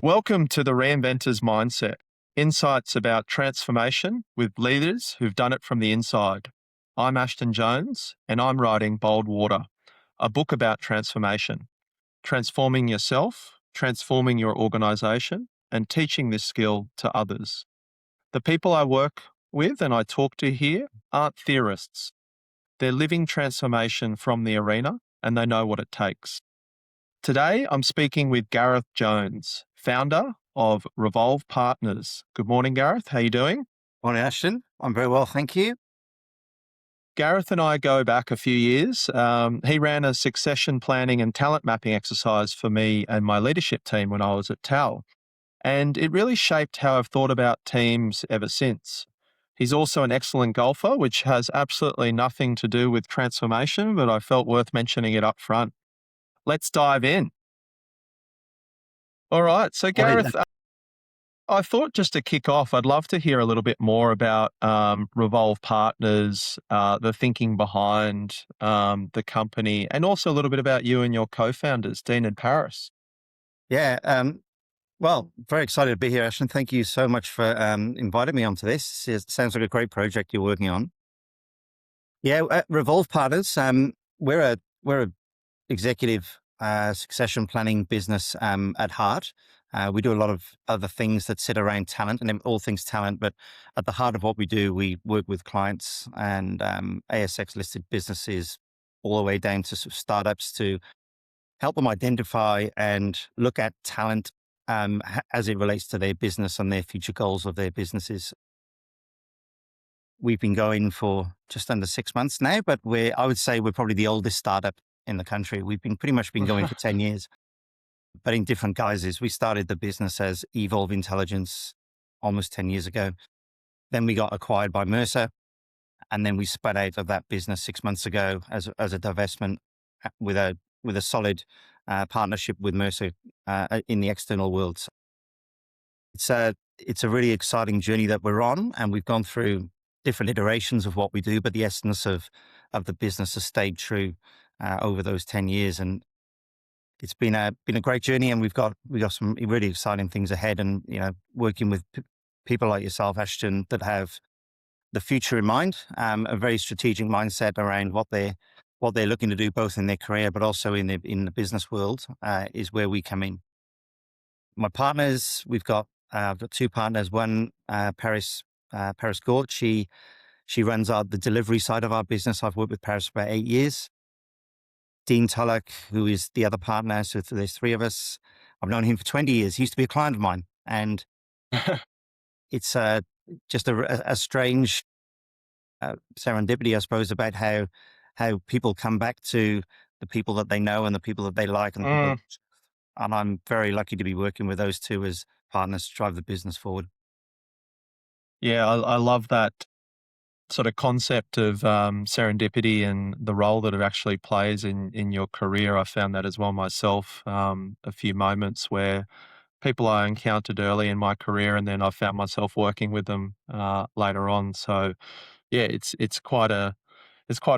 Welcome to the Reinventor's Mindset, insights about transformation with leaders who've done it from the inside. I'm Ashton Jones, and I'm writing Bold Water, a book about transformation, transforming yourself, transforming your organization, and teaching this skill to others. The people I work with and I talk to here aren't theorists. They're living transformation from the arena, and they know what it takes. Today, I'm speaking with Gareth Jones, founder of Revolve Partners. Good morning, Gareth. How are you doing? Morning, Ashton. I'm very well, thank you. Gareth and I go back a few years. He ran a succession planning and talent mapping exercise for me and my leadership team when I was at TAL. And it really shaped how I've thought about teams ever since. He's also an excellent golfer, which has absolutely nothing to do with transformation, but I felt worth mentioning it up front. Let's dive in. All right. So, What is that? Gareth, I thought just to kick off, I'd love to hear a little bit more about Revolve Partners, the thinking behind the company, and also a little bit about you and your co-founders, Dean and Paris. Yeah, well, very excited to be here, Ashton. Thank you so much for inviting me onto this. It sounds like a great project you're working on. Yeah, at Revolve Partners, we're a executive succession planning business at heart. We do a lot of other things that sit around talent and all things talent, but at the heart of what we do, we work with clients and ASX listed businesses all the way down to sort of startups to help them identify and look at talent as it relates to their business and their future goals of their businesses. We've been going for just under 6 months now, but I would say we're probably the oldest startup in the country. We've been pretty much been going for 10 years, but in different guises. We started the business as Evolve Intelligence almost 10 years ago. Then we got acquired by Mercer, and then we spun out of that business 6 months ago as a divestment with a solid partnership with Mercer in the external world. So it's a really exciting journey that we're on, and we've gone through different iterations of what we do, but the essence of the business has stayed true over those 10 years. And it's been a great journey, and we've got some really exciting things ahead. And, working with people like yourself, Ashton, that have the future in mind, a very strategic mindset around what they're looking to do, both in their career, but also in the business world, is where we come in. My partners, I've got two partners. One, Paris Gort. She runs the delivery side of our business. I've worked with Paris for about 8 years. Dean Tulloch, who is the other partner. So there's three of us. I've known him for 20 years. He used to be a client of mine. And it's just a strange serendipity, I suppose, about how people come back to the people that they know and the people that they like. And I'm very lucky to be working with those two as partners to drive the business forward. Yeah, I love that sort of concept of serendipity and the role that it actually plays in your career. I found that as well myself. A few moments where people I encountered early in my career, and then I found myself working with them later on. So yeah, it's quite a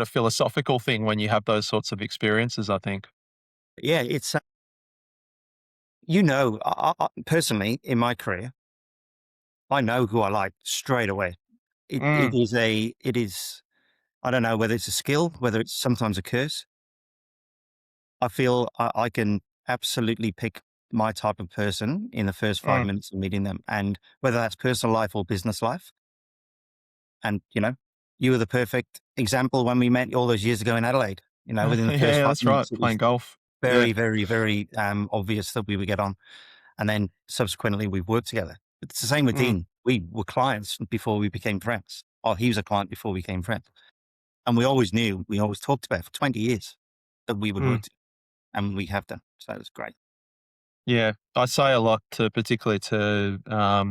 philosophical thing when you have those sorts of experiences, I think. Yeah, it's personally in my career, I know who I like straight away. Mm, It is, I don't know whether it's a skill, whether it's sometimes a curse. I feel I can absolutely pick my type of person in the first five mm. minutes of meeting them, and whether that's personal life or business life. And, you were the perfect example when we met all those years ago in Adelaide. Within the first Yeah, five that's right. minutes, it was Playing golf. Yeah. very, very, very obvious that we would get on. And then subsequently we've worked together. It's the same with Mm, Dean. We were clients before we became friends. Or he was a client before we became friends. And we always talked about for 20 years that we would mm. work together, and we have done. So it's great. Yeah, I say a lot particularly to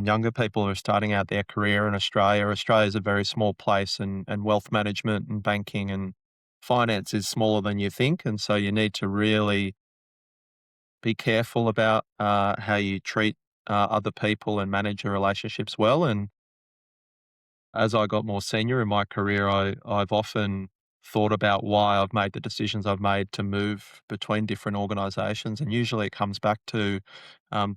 younger people who are starting out their career in Australia. Australia is a very small place, and wealth management and banking and finance is smaller than you think, and so you need to really be careful about how you treat other people and manage your relationships well. And as I got more senior in my career, I've often thought about why I've made the decisions I've made to move between different organisations, and usually it comes back to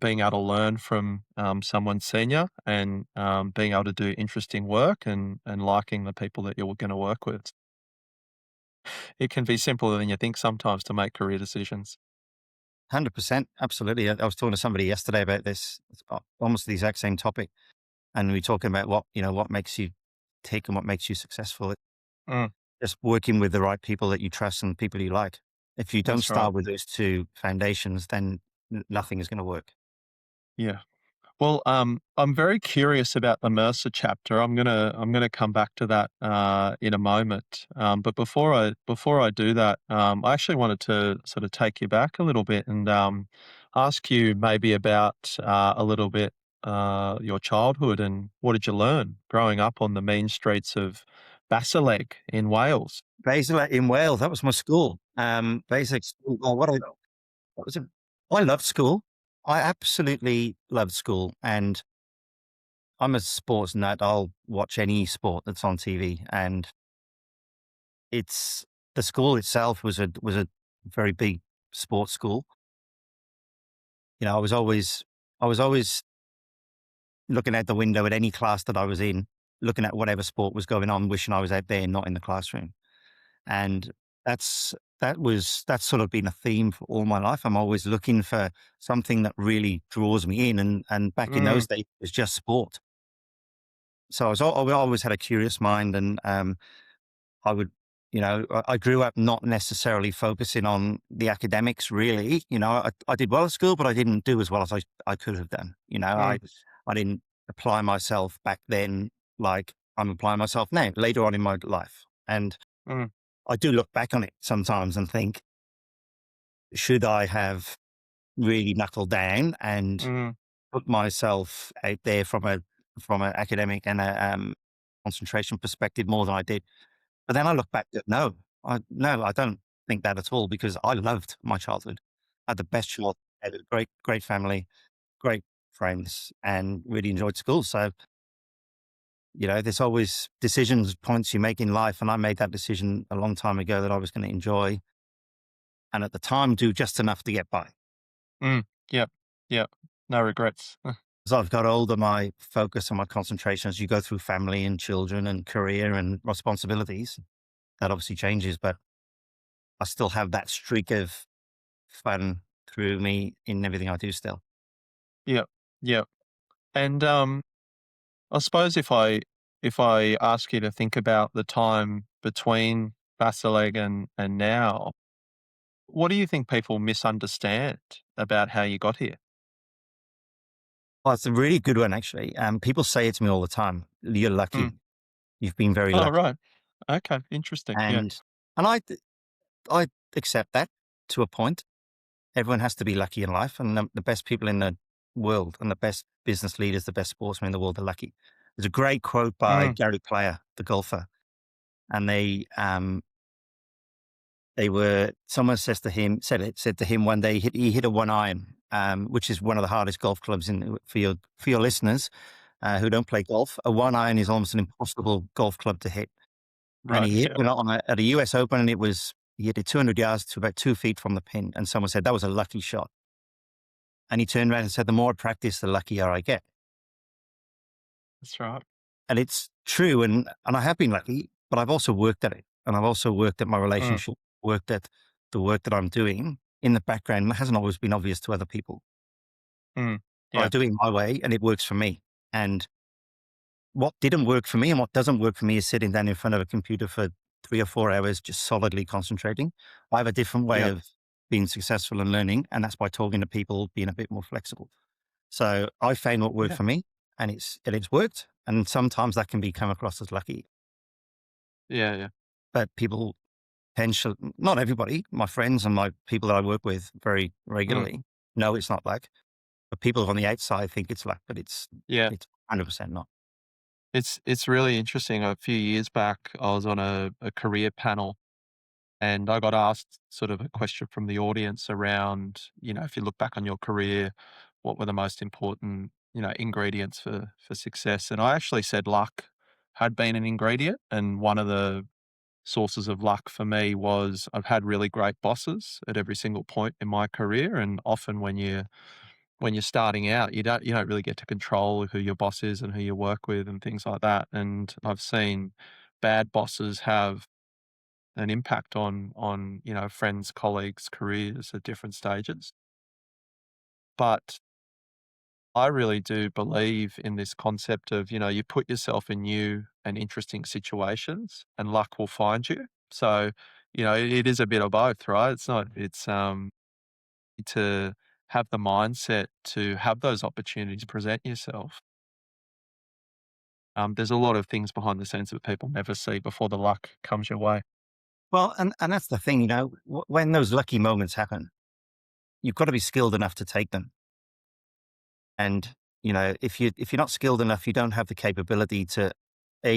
being able to learn from someone senior and being able to do interesting work and liking the people that you're going to work with. It can be simpler than you think sometimes to make career decisions. 100%. Absolutely. I was talking to somebody yesterday about this, it's almost the exact same topic. And we were talking about what makes you tick and what makes you successful. Mm, Just working with the right people that you trust and people you like. If you don't that's right. start with those two foundations, then nothing is going to work. Yeah. Well, I'm very curious about the Mercer chapter. I'm gonna come back to that in a moment. But before I do that, I actually wanted to sort of take you back a little bit and ask you maybe about a little bit your childhood and what did you learn growing up on the mean streets of Bassaleg in Wales? Basel in Wales, that was my school. Basic school. Oh, what was it? I loved school. I absolutely loved school. And I'm a sports nut. I'll watch any sport that's on TV. And it's the school itself was a very big sports school. I was always looking out the window at any class that I was in, looking at whatever sport was going on, wishing I was out there, not in the classroom. And that's sort of been a theme for all my life. I'm always looking for something that really draws me in. And back in Mm, those days, it was just sport. So I always had a curious mind, and I would, I grew up not necessarily focusing on the academics really. I did well at school, but I didn't do as well as I could have done. mm, I didn't apply myself back then like I'm applying myself now, later on in my life. And mm, I do look back on it sometimes and think, should I have really knuckled down and mm, put myself out there from an academic and a concentration perspective more than I did? But then I look back at no, I don't think that at all, because I loved my childhood. I had the best childhood, had a great family, great friends, and really enjoyed school. So, there's always decisions, points you make in life. And I made that decision a long time ago that I was going to enjoy and at the time do just enough to get by. mm. Yep. Yep. No regrets. As I've got older, my focus and my concentration as you go through family and children and career and responsibilities, that obviously changes, but I still have that streak of fun through me in everything I do still. Yep. Yep. And I suppose if I ask you to think about the time between Bassaleg and now, what do you think people misunderstand about how you got here? Well, it's a really good one, actually. People say it to me all the time. You're Mm. lucky. You've been very Oh, lucky. right. Okay, interesting. Yeah. And, and I accept that to a point. Everyone has to be lucky in life. And the best people in the world and the best business leaders, the best sportsmen in the world are lucky. There's a great quote by Mm. Gary Player, the golfer. And someone said to him one day, he hit a one iron, which is one of the hardest golf clubs for your listeners who don't play golf. A one iron is almost an impossible golf club to hit. And Right. he hit Yeah. one at a US Open, and he hit it 200 yards to about 2 feet from the pin. And someone said that was a lucky shot. And he turned around and said, the more I practice, the luckier I get. That's right. And it's true. And I have been lucky, but I've also worked at it. And I've also worked at my Mm. relationship, worked at the work that I'm doing in the background. That hasn't always been obvious to other people. Mm. I Yeah. do it my way and it works for me. And what didn't work for me and what doesn't work for me is sitting down in front of a computer for 3 or 4 hours, just solidly concentrating. I have a different way Yeah. of being successful and learning. And that's by talking to people, being a bit more flexible. So I found what worked Yeah. for me, and it's worked. And sometimes that can be come across as lucky, Yeah. Yeah. but people potential, not everybody, my friends and my people that I work with very Mm. regularly know it's not luck, but people on the outside think it's luck, but Yeah. it's 100% not. It's really interesting. A few years back, I was on a career panel and I got asked sort of a question from the audience around, if you look back on your career, what were the most important, ingredients for success? And I actually said luck had been an ingredient. And one of the sources of luck for me was I've had really great bosses at every single point in my career, and often when you're starting out, you don't really get to control who your boss is and who you work with and things like that. And I've seen bad bosses have an impact on friends, colleagues, careers at different stages. But I really do believe in this concept of, you put yourself in new and interesting situations and luck will find you. So, it is a bit of both, right? It's to have the mindset to have those opportunities present yourself. There's a lot of things behind the scenes that people never see before the luck comes your way. Well, and that's the thing, when those lucky moments happen, you've got to be skilled enough to take them. And, if you're not skilled enough, you don't have the capability to,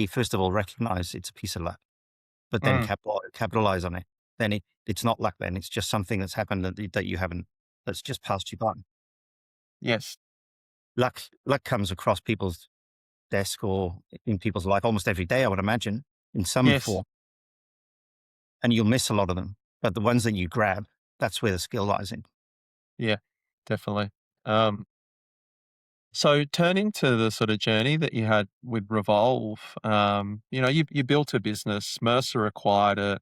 first of all, recognize it's a piece of luck, but then Mm, capitalize on it. Then it's not luck. Then it's just something that's happened that you haven't, that's just passed you by. yes, Luck comes across people's desk or in people's life almost every day, I would imagine, in some yes, form, and you'll miss a lot of them. But the ones that you grab, that's where the skill lies in. yeah, definitely. Um, so turning to the sort of journey that you had with Revolve, you built a business, Mercer acquired it,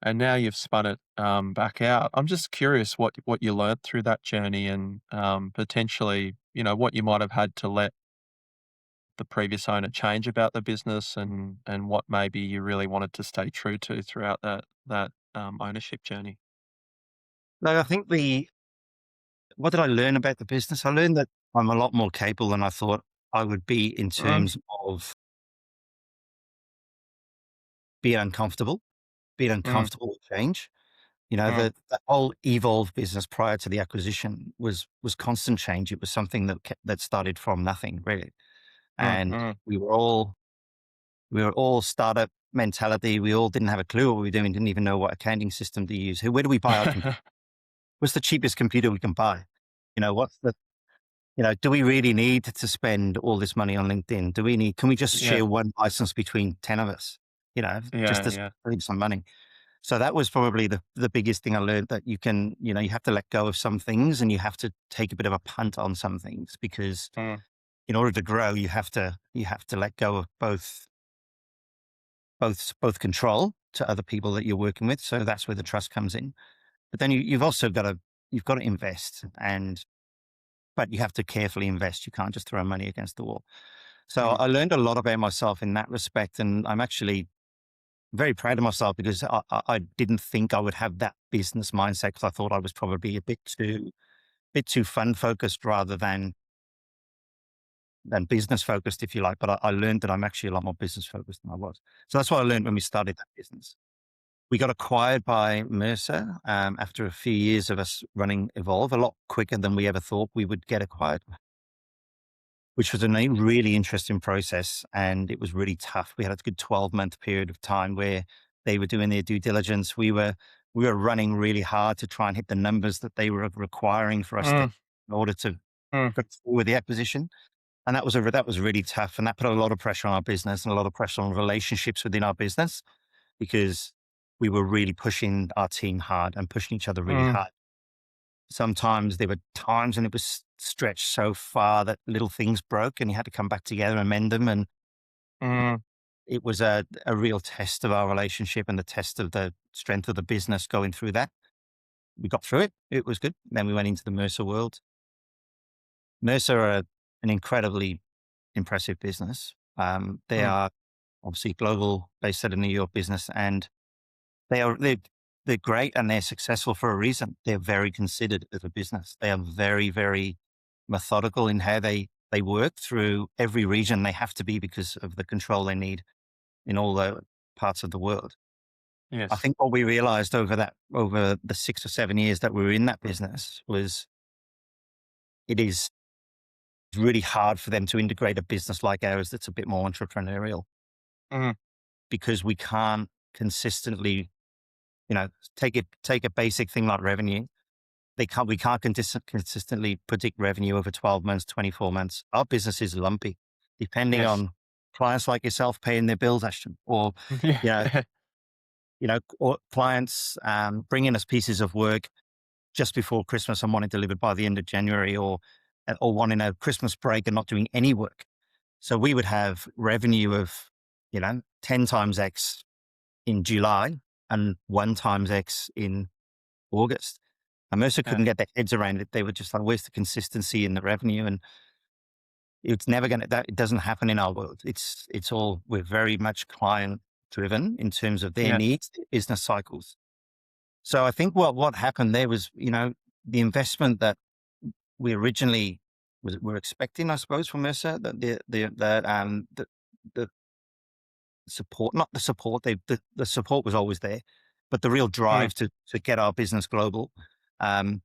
and now you've spun it back out. I'm just curious what you learned through that journey and potentially, what you might have had to let the previous owner change about the business and what maybe you really wanted to stay true to throughout that ownership journey. No, I think what did I learn about the business? I learned that I'm a lot more capable than I thought I would be in Mm, terms of being uncomfortable, being mm, uncomfortable with change. mm, The whole Evolve business prior to the acquisition was constant change. It was something that started from nothing really, mm, and mm. we were all startup mentality. We all didn't have a clue what we were doing. Didn't even know what accounting system to use. Where do we buy our computer? What's the cheapest computer we can buy? What's the do we really need to spend all this money on LinkedIn? Can we just Yeah, share one license between 10 of us? Just yeah, to yeah. save some money. So that was probably the biggest thing I learned, that you have to let go of some things and you have to take a bit of a punt on some things, because Mm, in order to grow, you have to let go of both control to other people that you're working with. So that's where the trust comes in. But then you've got to invest, but you have to carefully invest. You can't just throw money against the wall. So mm, I learned a lot about myself in that respect, and I'm actually very proud of myself because I didn't think I would have that business mindset, because I thought I was probably a bit too fun focused rather than business focused, if you like. But I learned that I'm actually a lot more business focused than I was. So that's what I learned when we started that business. We got acquired by Mercer after a few years of us running Evolve, a lot quicker than we ever thought we would get acquired, which was a really interesting process. And it was really tough. We had a good 12-month period of time where they were doing their due diligence. We were running really hard to try and hit the numbers that they were requiring for us to, mm, in order to mm, go forward with the acquisition. And that was really tough. And that put a lot of pressure on our business and a lot of pressure on relationships within our business, because we were really pushing our team hard and pushing each other really mm, hard. Sometimes there were times when it was stretched so far that little things broke and you had to come back together and mend them. And mm, it was a real test of our relationship and the test of the strength of the business going through that. We got through it. It was good. Then we went into the Mercer world. Mercer are an incredibly impressive business. They mm, are obviously global, based out of New York business, and they're great and they're successful for a reason. They're very considered as a business. They are very, very methodical in how they work through every region. They have to be, because of the control they need in all the parts of the world. I yes. think what we realized over the 6 or 7 years that we were in that business was, it is really hard for them to integrate a business like ours that's a bit more entrepreneurial, Mm, because we can't consistently, you know, take a basic thing like revenue. We can't consistently predict revenue over 12 months, 24 months. Our business is lumpy, depending yes. on clients like yourself paying their bills, Ashton, or, Yeah, you know, yeah. or clients bringing us pieces of work just before Christmas and wanting delivered by the end of January, or wanting a Christmas break and not doing any work. So we would have revenue of, 10 times X in July and 1 times X in August. And Mercer Yeah. couldn't get their heads around it. They were just like, where's the consistency in the revenue? And it's never going to, it doesn't happen in our world. We're very much client driven in terms of their Yeah. needs, their business cycles. So I think what happened there was, the investment that we originally were expecting, I suppose, from Mercer, that the support, not the support, the support was always there, but the real Mm. drive to get our business global, um,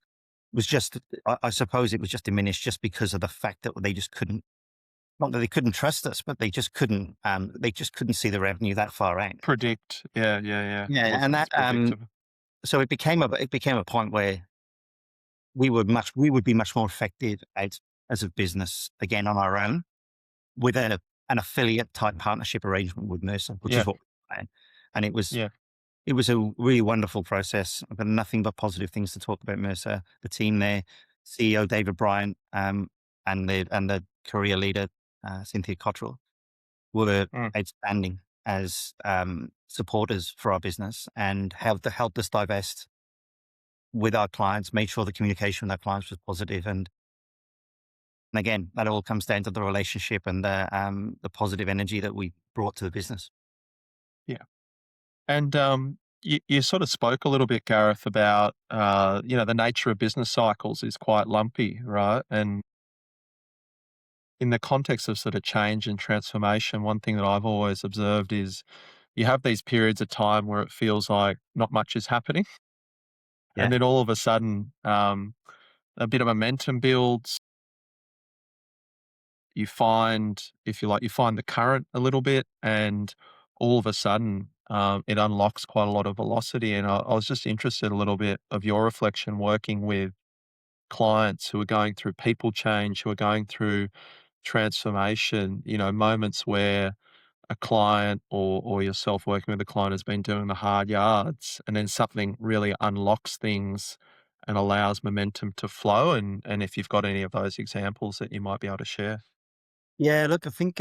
was just, I suppose it was just diminished just because of the fact that they just couldn't, not that they couldn't trust us, but they just couldn't see the revenue that far out. Predict. Yeah. Yeah. Yeah. Yeah. Wasn't And as predictable. so it became a point where we would be much more effective as a business again on our own with an affiliate type partnership arrangement with Mercer, which Yeah. is what we planned. And Yeah. it was a really wonderful process. I've got nothing but positive things to talk about Mercer, the team there, CEO David Bryant, and the career leader, Cynthia Cottrell, were Mm. outstanding as supporters for our business and helped us divest with our clients, made sure the communication with our clients was positive. And again, that all comes down to the relationship and the positive energy that we brought to the business. Yeah. And you sort of spoke a little bit, Gareth, about the nature of business cycles is quite lumpy, right? And in the context of sort of change and transformation, one thing that I've always observed is you have these periods of time where it feels like not much is happening, and Yeah. then all of a sudden, a bit of momentum builds. You find, if you like, you find the current a little bit, and all of a sudden, it unlocks quite a lot of velocity. And I was just interested a little bit of your reflection working with clients who are going through people change, who are going through transformation, moments where a client or yourself working with a client has been doing the hard yards, and then something really unlocks things and allows momentum to flow. And if you've got any of those examples that you might be able to share. Yeah. Look, I think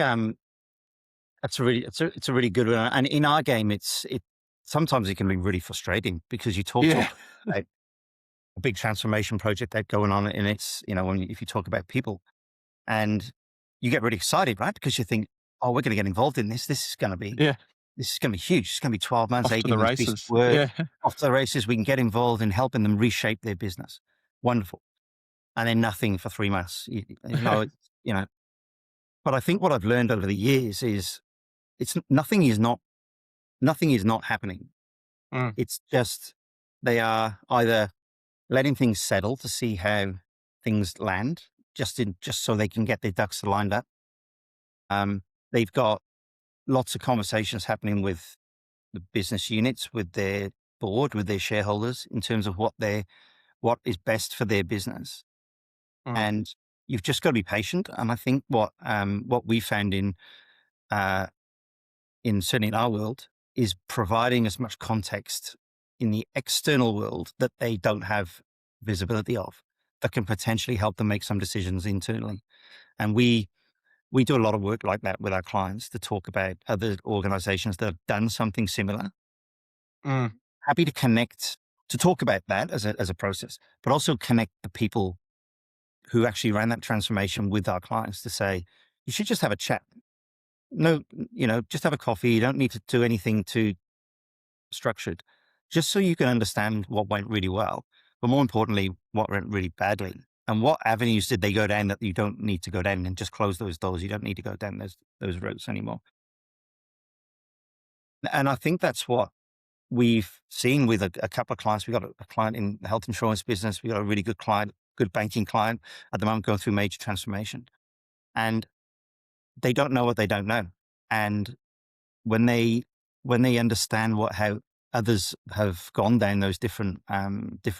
it's a really good one. And in our game, sometimes it can be really frustrating because you talk to Yeah. about a big transformation project that's going on, and if you talk about people, and you get really excited, right? Because you think, oh, we're going to get involved in this. Yeah. This is going to be huge. It's going to be 12 months, Off to 18 the months piece of races. work. Yeah. Off to the races, we can get involved in helping them reshape their business. Wonderful. And then nothing for 3 months. You know. But I think what I've learned over the years is it's nothing is not happening. Mm. It's just they are either letting things settle to see how things land, just so they can get their ducks lined up. They've got lots of conversations happening with the business units, with their board, with their shareholders in terms of what is best for their business. Mm. And you've just got to be patient. And I think what we found uh, in certainly in our world is providing as much context in the external world that they don't have visibility of, that can potentially help them make some decisions internally. And we do a lot of work like that with our clients to talk about other organizations that have done something similar. Mm. Happy to connect, to talk about that as a process, but also connect the people who actually ran that transformation with our clients to say, you should just have a chat. No, just have a coffee. You don't need to do anything too structured, just so you can understand what went really well, but more importantly, what went really badly. And what avenues did they go down that you don't need to go down, and just close those doors. You don't need to go down those routes anymore. And I think that's what we've seen with a couple of clients. We got a client in the health insurance business. We got a really good client, good banking client at the moment going through major transformation. And they don't know what they don't know. And when they understand how others have gone down those different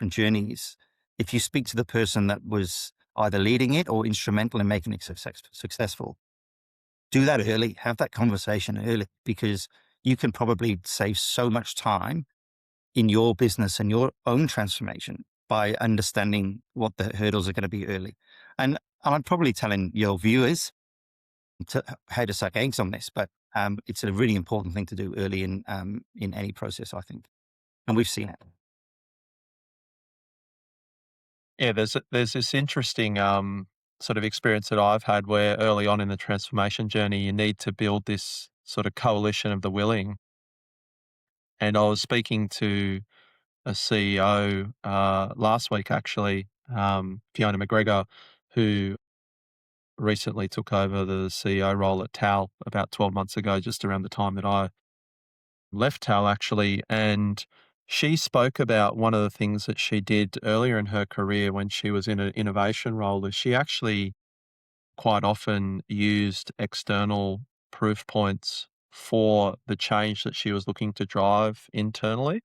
journeys, if you speak to the person that was either leading it or instrumental in making it successful, do that early, have that conversation early, because you can probably save so much time in your business and your own transformation by understanding what the hurdles are going to be early. And I'm probably telling your viewers how to suck eggs on this, but it's a really important thing to do early in any process, I think. And we've seen it. Yeah, there's this interesting sort of experience that I've had where early on in the transformation journey, you need to build this sort of coalition of the willing. And I was speaking to a CEO last week, actually, Fiona McGregor, who recently took over the CEO role at TAL about 12 months ago, just around the time that I left TAL, actually. And she spoke about one of the things that she did earlier in her career when she was in an innovation role is she actually quite often used external proof points for the change that she was looking to drive internally.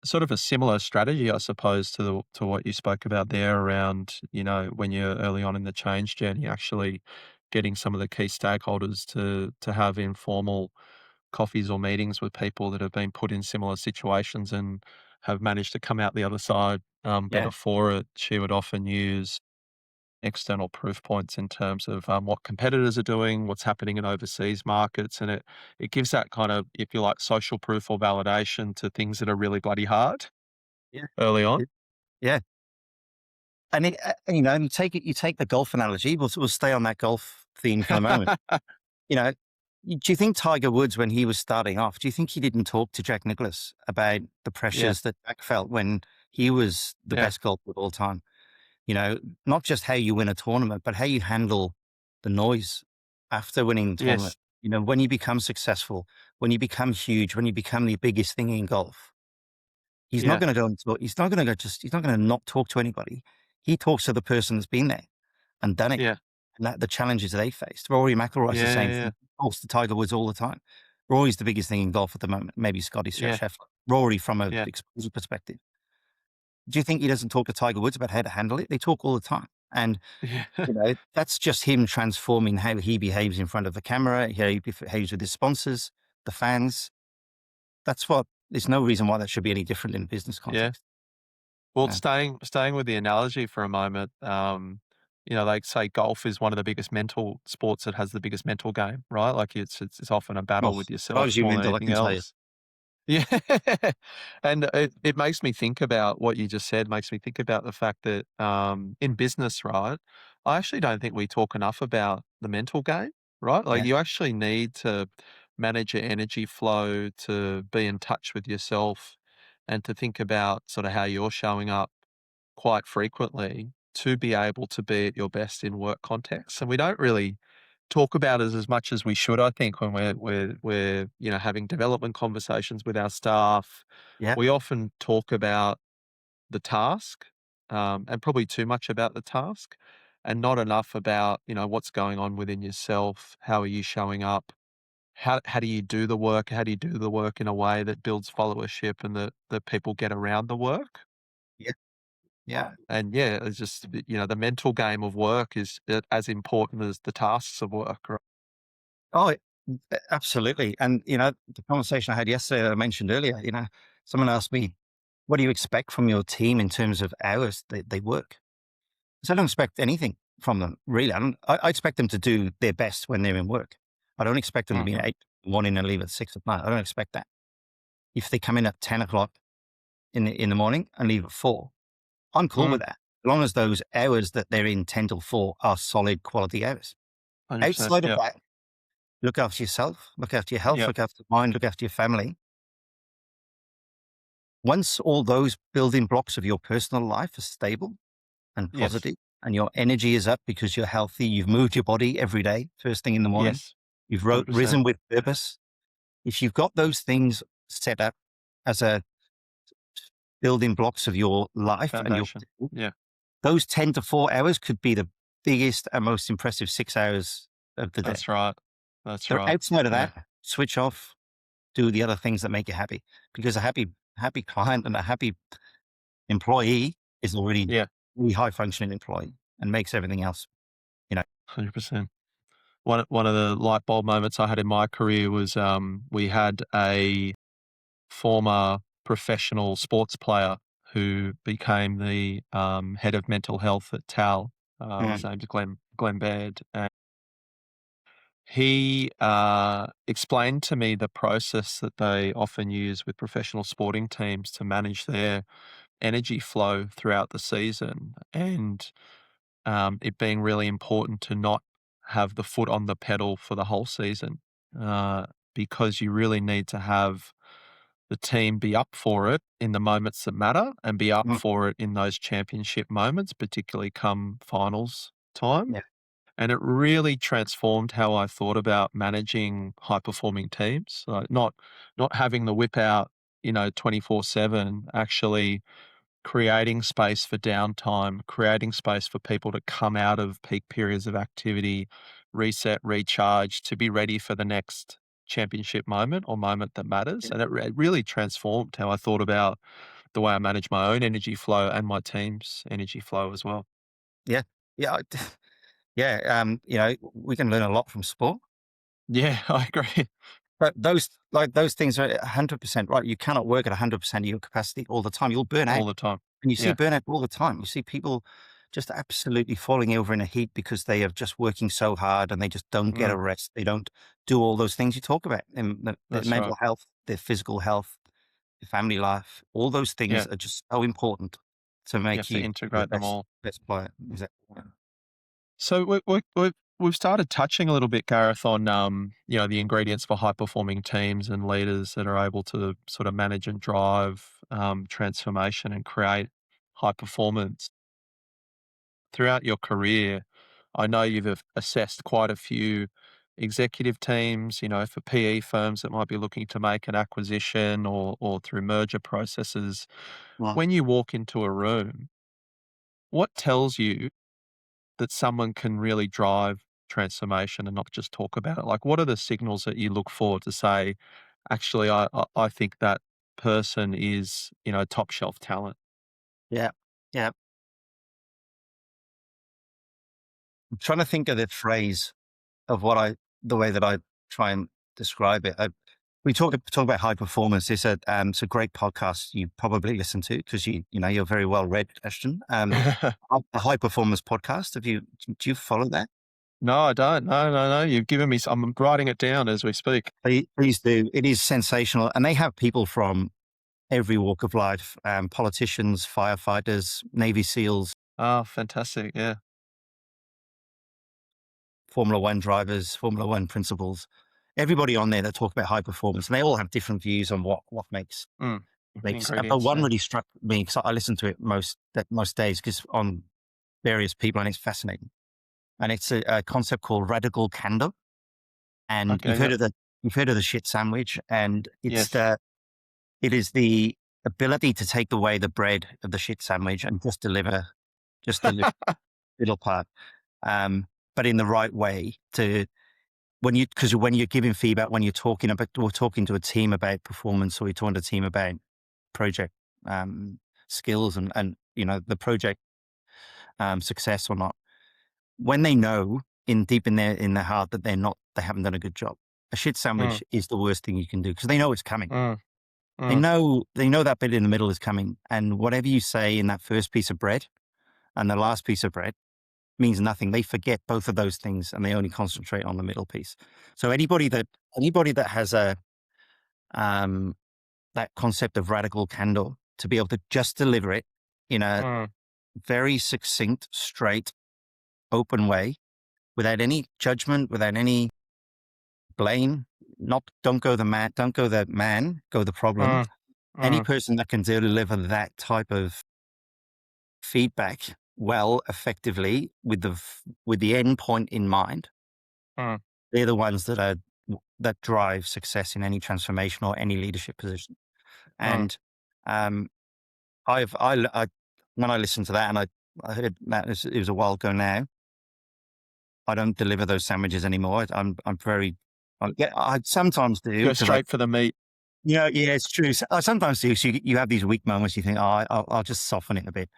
Sort of a similar strategy, I suppose, to what you spoke about there around, when you're early on in the change journey, actually getting some of the key stakeholders to have informal coffees or meetings with people that have been put in similar situations and have managed to come out the other side better Yeah. for it. She would often use external proof points in terms of what competitors are doing, what's happening in overseas markets, and it gives that kind of, if you like, social proof or validation to things that are really bloody hard Yeah. early on. Yeah. And you take the golf analogy. We'll stay on that golf theme for the moment. You know, do you think Tiger Woods, when he was starting off, do you think he didn't talk to Jack Nicklaus about the Yeah, pressures that Jack felt when he was the yeah, best golfer of all time? Not just how you win a tournament, but how you handle the noise after winning the tournament. yes, When you become successful, when you become huge, when you become the biggest thing in golf, he's not yeah, going to go and talk. He's not going to not talk to anybody. He talks to the person that's been there and done it yeah, and the challenges they faced. Rory McIlroy's the yeah, same yeah, thing. He talks to Tiger Woods all the time. Rory's the biggest thing in golf at the moment. Maybe Scotty yeah, Scheffler. Rory from an yeah, exposure perspective. Do you think he doesn't talk to Tiger Woods about how to handle it? They talk all the time. And yeah, that's just him transforming how he behaves in front of the camera, how he behaves with his sponsors, the fans. There's no reason why that should be any different in a business yeah. context. Well, Yeah. staying with the analogy for a moment, they say golf is one of the biggest mental sports that has the biggest mental game, right? Like it's often a battle Well, with as far yourself as you more than mental, I anything can tell you. else. Yeah. And it makes me think about what you just said, makes me think about the fact that in business, right, I actually don't think we talk enough about the mental game, right? Like Yeah. you actually need to manage your energy flow, to be in touch with yourself, and to think about sort of how you're showing up quite frequently to be able to be at your best in work contexts. And we don't really talk about it as much as we should, I think, when we're having development conversations with our staff. Yeah. We often talk about the task, and probably too much about the task, and not enough about, what's going on within yourself. How are you showing up? How do you do the work? How do you do the work in a way that builds followership and that people get around the work? Yeah. Yeah. And yeah, it's just, the mental game of work is as important as the tasks of work, right? Oh, absolutely. And, the conversation I had yesterday that I mentioned earlier, someone asked me, what do you expect from your team in terms of hours they work? So I don't expect anything from them, really. I expect them to do their best when they're in work. I don't expect them to be Mhm. at 8 in the morning and leave at 6 at night. I don't expect that. If they come in at 10 o'clock in the morning and leave at 4, I'm cool with Mm, that. As long as those hours that they're in 10 till 4 are solid quality hours. 100%. Outside of Yeah. that, look after yourself, look after your health, Yeah. look after your mind, look after your family. Once all those building blocks of your personal life are stable and Yes. positive and your energy is up because you're healthy, you've moved your body every day, first thing in the morning, Yes. you've 100%. risen with purpose. If you've got those things set up as a building blocks of your life and Foundation. Yeah. those 10 to 4 hours could be the biggest and most impressive 6 hours of the day. That's right. That's So right. outside of Yeah. that, switch off, do the other things that make you happy because a happy client and a happy employee is already Yeah. really high functioning employee and makes everything else, you know. 100%. One of the light bulb moments I had in my career was, we had a former professional sports player who became the head of mental health at TAL. His Mm, name's Glenn Baird. And he explained to me the process that they often use with professional sporting teams to manage their energy flow throughout the season, and it being really important to not have the foot on the pedal for the whole season, uh, because you really need to have the team be up for it in the moments that matter and be up mm, for it in those championship moments, particularly come finals time. yeah. And it really transformed how I thought about managing high performing teams. Like not having the whip out, 24/7, actually creating space for downtime, creating space for people to come out of peak periods of activity, reset, recharge, to be ready for the next championship moment or moment that matters. And it really transformed how I thought about the way I manage my own energy flow and my team's energy flow as well. Yeah. Yeah. Yeah. We can learn a lot from sport, Yeah, I agree. but those things are 100% right. You cannot work at 100% of your capacity all the time. You'll burn out. All the time. And you see Yeah. burnout all the time. You see people just absolutely falling over in a heap because they are just working so hard and they just don't get a Mm, rest. They don't do all those things you talk about, and their that's right. mental health, their physical health, their family life. All those things Yeah. are just so important to You have make to you the integrate them best all. best player. Exactly. So we've started touching a little bit, Gareth, on the ingredients for high performing teams and leaders that are able to sort of manage and drive transformation and create high performance throughout your career. I know you've assessed quite a few executive teams, for PE firms that might be looking to make an acquisition or through merger processes. Well, When you walk into a room, what tells you that someone can really drive transformation and not just talk about it? Like, what are the signals that you look for to say, actually, I think that person is, top shelf talent? yeah, yeah. I'm trying to think of the phrase of the way that I try and describe it. We talk about high performance. It's a great podcast you probably listen to because you're very well read, Ashton. A high performance podcast. Do you follow that? No, I don't. No, no, no. You've given me. I'm writing it down as we speak. Please do. It is sensational, and they have people from every walk of life: politicians, firefighters, Navy SEALs, Oh, fantastic. Yeah. Formula One drivers, Formula One principals. Everybody on there that talk about high performance, and they all have different views on what Mm. makes. But Ingredients. one Yeah. really struck me because I listen to it most days because on various people, and it's fascinating. And it's a concept called radical candor. And Okay. Yep. you've heard of the shit sandwich, and Yes. it is the ability to take away the bread of the shit sandwich and just deliver little part, um, but in the right way to because when you're giving feedback, when you're talking about or talking to a team about performance, or you're talking to a team about project skills and the project success or not, when they know deep in their heart that they haven't done a good job, a shit Mm, sandwich is the worst thing you can do because they know it's coming. mm, mm, They know that bit in the middle is coming, and whatever you say in that first piece of bread and the last piece of bread means nothing. They forget both of those things and they only concentrate on the middle piece. So anybody that has um, that concept of radical candor, to be able to just deliver it in a mm, very succinct, straight, open way, without any judgment, without any blame. Not don't go the man, go the problem. mm, Any mm, person that can deliver that type of feedback well, effectively, with the end point in mind, mm, they're the ones that drive success in any transformation or any leadership position. mm. And um, I when I listened to that, and I heard that it was a while ago now. I don't deliver those sandwiches anymore. I'm very yeah. I sometimes do Go because I straight for the meat. yeah, it's true. I sometimes do. So you have these weak moments. You think, oh, I'll just soften it a bit.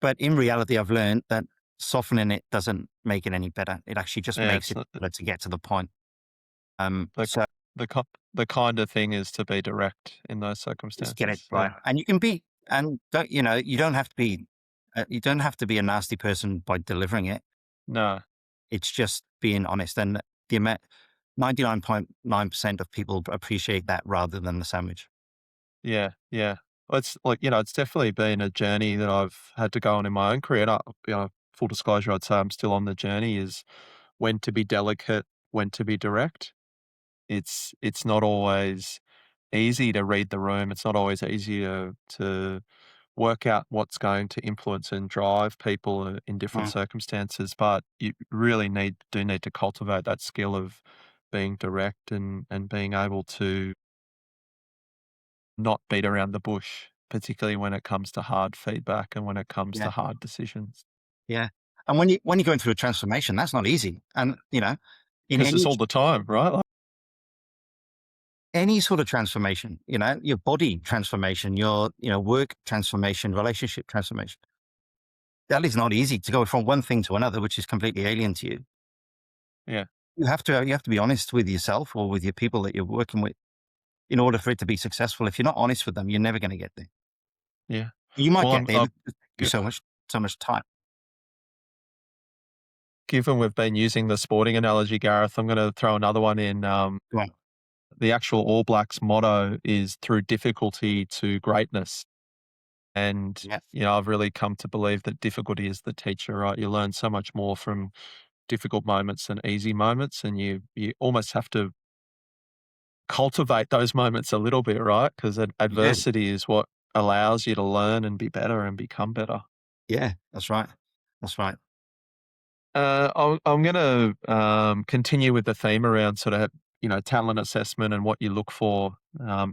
But in reality, I've learned that softening it doesn't make it any better. It actually just Yeah, makes it's it better to get to the point. the So the kinder thing is to be direct in those Just get it circumstances. right. Yeah. And you can be, and don't, you don't have to be, you don't have to be a nasty person by delivering it. No. It's just being honest. And the amount, 99.9% of people appreciate that rather than the sandwich. Yeah. Yeah. Well, it's like, it's definitely been a journey that I've had to go on in my own career. And full disclosure, I'd say I'm still on the journey is when to be delicate, when to be direct. It's not always easy to read the room. It's not always easy to work out what's going to influence and drive people in different Mm, circumstances. But you really need to cultivate that skill of being direct and being able to not beat around the bush, particularly when it comes to hard feedback and when it comes to yeah. hard decisions. Yeah. And when you're going through a transformation, that's not easy. And, in Because it's all the time, right? Like, any sort of transformation, your body transformation, your, work transformation, relationship transformation, that is not easy to go from one thing to another, which is completely alien to you. yeah, You have to be honest with yourself or with your people that you're working with in order for it to be successful. If you're not honest with them, you're never going to get there. yeah. You might Well, get there, I'm but it'll take you so much time. given we've been using the sporting analogy, Gareth, I'm going to throw another one in. Go on. The actual All Blacks motto is through difficulty to greatness. And, Yeah. I've really come to believe that difficulty is the teacher, right? You learn so much more from difficult moments than easy moments. And you almost have to cultivate those moments a little bit, right? Because You do. adversity is what allows you to learn and be better and become better. Yeah, that's right. That's right. I'm going to continue with the theme around sort of, talent assessment and what you look for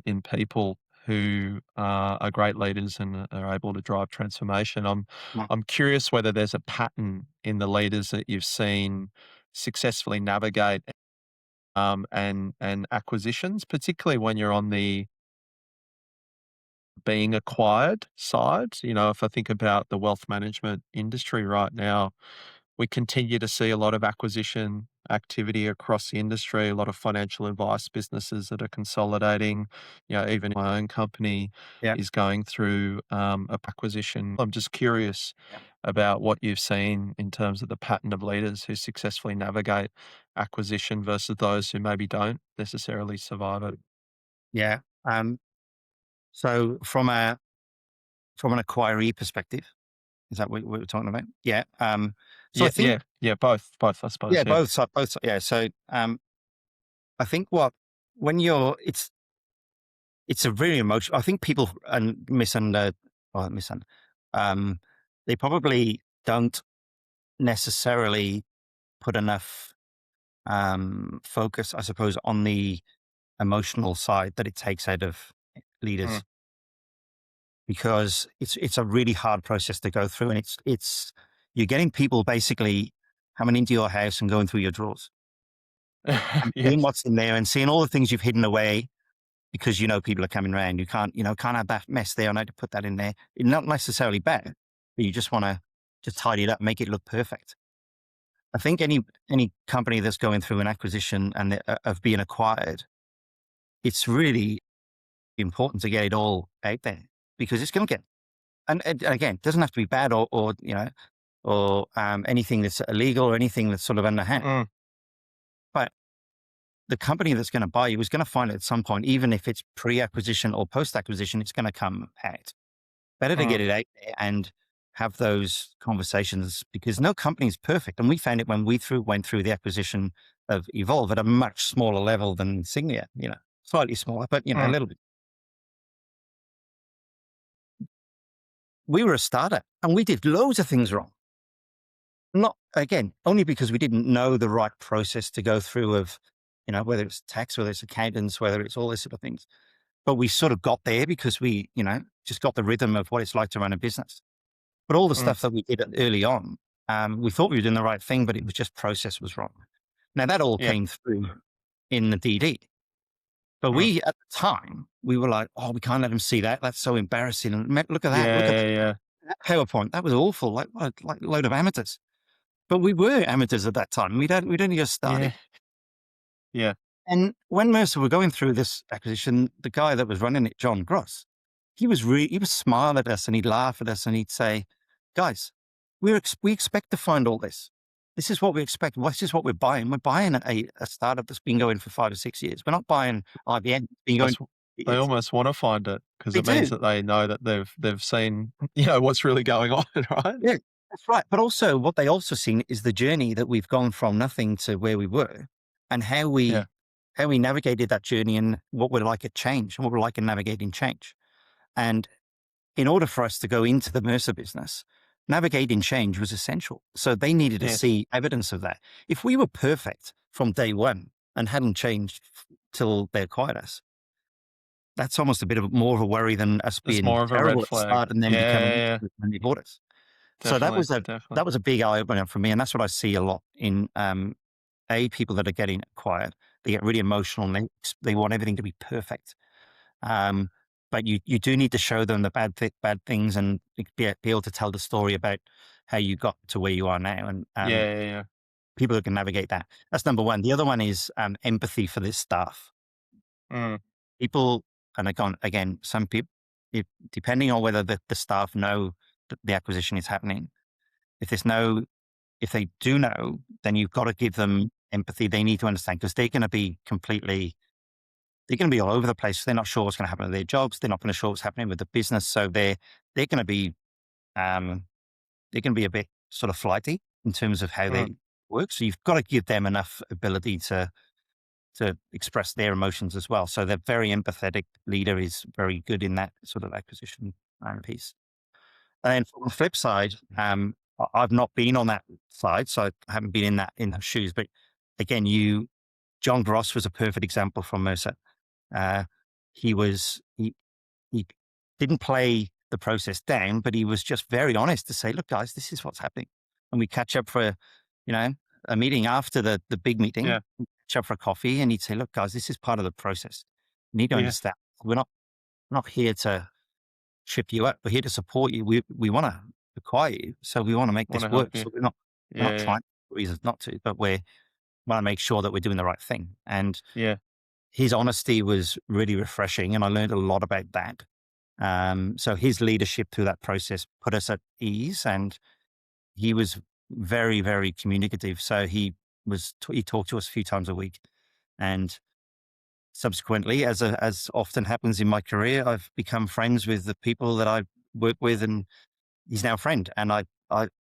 in people who are great leaders and are able to drive transformation. Mm, I'm curious whether there's a pattern in the leaders that you've seen successfully navigate and acquisitions, particularly when you're on the being acquired side. If I think about the wealth management industry right now, we continue to see a lot of acquisition activity across the industry, a lot of financial advice businesses that are consolidating. Even my own company yeah. is going through a acquisition. I'm just curious Yeah. about what you've seen in terms of the pattern of leaders who successfully navigate acquisition versus those who maybe don't necessarily survive it. Yeah. So from an acquiree perspective, is that what we're talking about? Yeah. So I Yeah, think, yeah, yeah, both, I yeah, suppose. Yeah. both sides. Yeah. So, I think what, when you're, it's a very emotional, I think people misun, um, they probably don't necessarily put enough, focus, I suppose, on the emotional side that it takes out of Mm. leaders, because it's a really hard process to go through, and you're getting people basically coming into your house and going through your drawers and seeing Yes. what's in there and seeing all the things you've hidden away because people are coming around. You can't have that mess there. I know to put that in there. It's not necessarily bad, but you just want to just tidy it up, make it look perfect. I think any company that's going through an acquisition and of being acquired, it's really important to get it all out there because it's going to get, and again, it doesn't have to be bad or anything that's illegal or anything that's sort of underhand. Mm, But the company that's going to buy you is going to find it at some point, even if it's pre-acquisition or post-acquisition, it's going to come out. Better to mm, get it out there and have those conversations because no company is perfect. And we found it when we went through the acquisition of Evolve at a much smaller level than Insignia, slightly smaller, but a mm. little bit. We were a startup and we did loads of things wrong. Not again, only because we didn't know the right process to go through of, whether it's tax, whether it's accountants, whether it's all this sort of things. But we sort of got there because we, just got the rhythm of what it's like to run a business. But all the Mm, stuff that we did early on, we thought we were doing the right thing, but it was just process was wrong. Now that all yeah. came through in the DD. But Mm. we, at the time, we were like, oh, we can't let them see that. That's so embarrassing. And look at that. Look at Yeah, yeah, yeah. that PowerPoint. That was awful. Like a load of amateurs. But we were amateurs at that time. We'd only just Yeah, started. yeah. And when Mercer were going through this acquisition, the guy that was running it, John Gross, he would smile at us and he'd laugh at us and he'd say, guys, we expect to find all this. This is what we expect. This is what we're buying. We're buying a startup that's been going for 5 or 6 years. We're not buying IBM. It's been going Almost, for they years. almost want to find it because They it means do. that they know that they've seen, what's really going on, right? Yeah, that's right. But also what they also seen is the journey that we've gone from nothing to where we were and Yeah. how we navigated that journey and what we're like at change and what we're like in navigating change. And in order for us to go into the Mercer business, navigating change was essential. So they needed to Yes. see evidence of that. If we were perfect from day one and hadn't changed till they acquired us, that's almost a bit of more of a worry than us It's being more of a red terrible at the flag. start and then Yeah, becoming yeah, when they bought us. So definitely, that definitely. was a big eye opener for me, and that's what I see a lot in people that are getting acquired. They get really emotional and they want everything to be perfect. Um, but you do need to show them the bad things and be able to tell the story about how you got to where you are now, and Yeah, yeah, yeah. people who can navigate that. That's number one. The other one is empathy for this staff. Mm, People, and again, some people, depending on whether the staff know that the acquisition is happening. If there's no If they do know, then you've got to give them empathy. They need to understand because they're going to be all over the place. They're not sure what's going to happen to their jobs. They're not going to sure what's happening with the business. So they're going to be, um, they're going to be a bit sort of flighty in terms of how mm, they work. So you've got to give them enough ability to express their emotions as well. So the very empathetic leader is very good in that sort of acquisition piece. And then from the flip side, I've not been on that side, so I haven't been in those shoes. But again, John Gross was a perfect example from Mercer. Uh, he was he didn't play the process down, but he was just very honest to say, "Look, guys, this is what's happening," and we catch up for you know a meeting after the big meeting, yeah, we catch up for a coffee, and he'd say, "Look, guys, this is part of the process. You need to yeah. understand. We're not here to trip you up. We're here to support you. We want to acquire you, so we want to make Want this to help work. you. So we're not Yeah, yeah, trying reasons not to, but we want to make sure that we're doing the right thing." And yeah, his honesty was really refreshing, and I learned a lot about that. So his leadership through that process put us at ease, and he was very, very communicative. So he talked to us a few times a week, and subsequently, as often happens in my career, I've become friends with the people that I work with, and he's now a friend. And I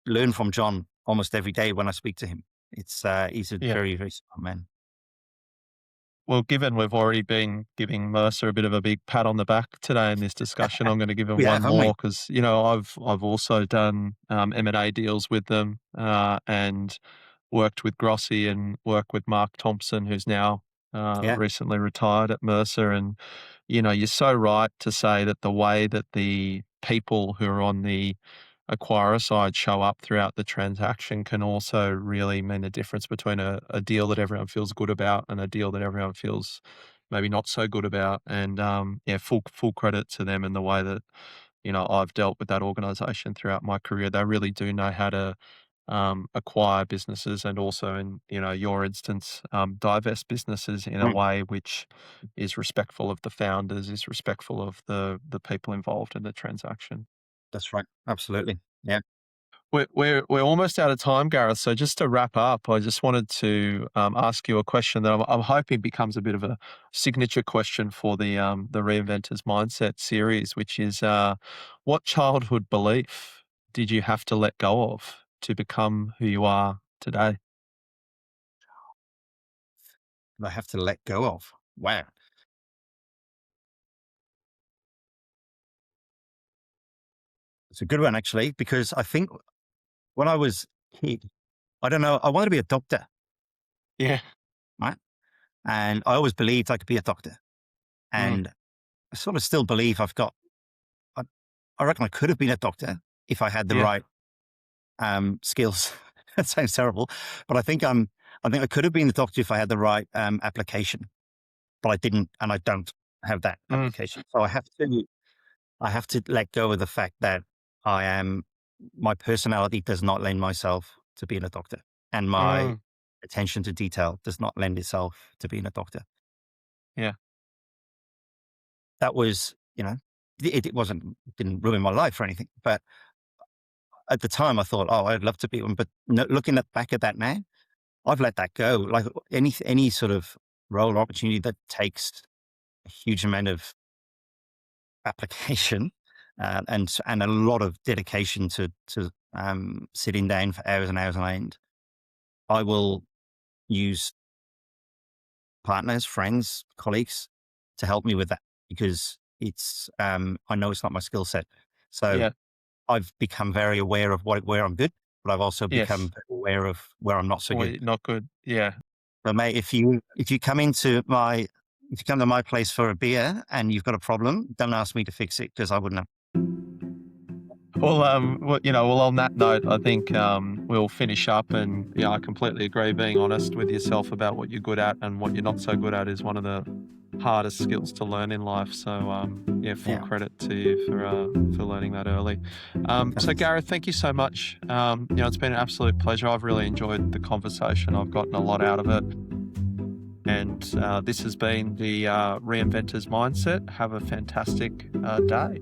learn from John almost every day when I speak to him. He's a yeah. very, very smart man. Well, given we've already been giving Mercer a bit of a big pat on the back today in this discussion, I'm going to give him We have, one haven't we? more because I've also done M&A deals with them and worked with Grossi and worked with Mark Thompson, who's now Yeah. recently retired at Mercer. And you're so right to say that the way that the people who are on the acquirer side show up throughout the transaction can also really mean a difference between a deal that everyone feels good about and a deal that everyone feels maybe not so good about. And yeah, full credit to them in the way that I've dealt with that organization throughout my career. They really do know how to acquire businesses and also in your instance divest businesses in a Mm, way which is respectful of the founders, is respectful of the people involved in the transaction. that's right. Absolutely. Yeah. We're almost out of time, Gareth. So just to wrap up, I just wanted to ask you a question that I'm hoping becomes a bit of a signature question for the Reinventors Mindset series, which is what childhood belief did you have to let go of to become who you are today? I have to let go of. Wow. It's a good one, actually, because I think when I was a kid, I don't know, I wanted to be a doctor, Yeah. right? And I always believed I could be a doctor. Mm, And I sort of still believe I, I reckon I could have been a doctor if I had the yeah. right skills. That sounds terrible, but I think I could have been a doctor if I had the right application, but I didn't, and I don't have that Mm, application. So I have to let go of the fact that I am, my personality does not lend myself to being a doctor, and my mm, attention to detail does not lend itself to being a doctor. Yeah. That was, it didn't ruin my life or anything, but at the time I thought, oh, I'd love to be one. But looking back at that now, I've let that go. Like any sort of role or opportunity that takes a huge amount of application and a lot of dedication to sitting down for hours and hours on end, I will use partners, friends, colleagues to help me with that because I know it's not my skill set. So Yeah. I've become very aware of where I'm good, but I've also Yes. become aware of where I'm not so Or good. not good. Yeah. So mate, if you come to my place for a beer and you've got a problem, don't ask me to fix it because I wouldn't have. Well, on that note, I think we'll finish up. And yeah, I completely agree. Being honest with yourself about what you're good at and what you're not so good at is one of the hardest skills to learn in life. So yeah, full Yeah. credit to you for learning that early. So Thanks. Gareth, thank you so much. It's been an absolute pleasure. I've really enjoyed the conversation. I've gotten a lot out of it. And this has been the Reinventor's Mindset. Have a fantastic day.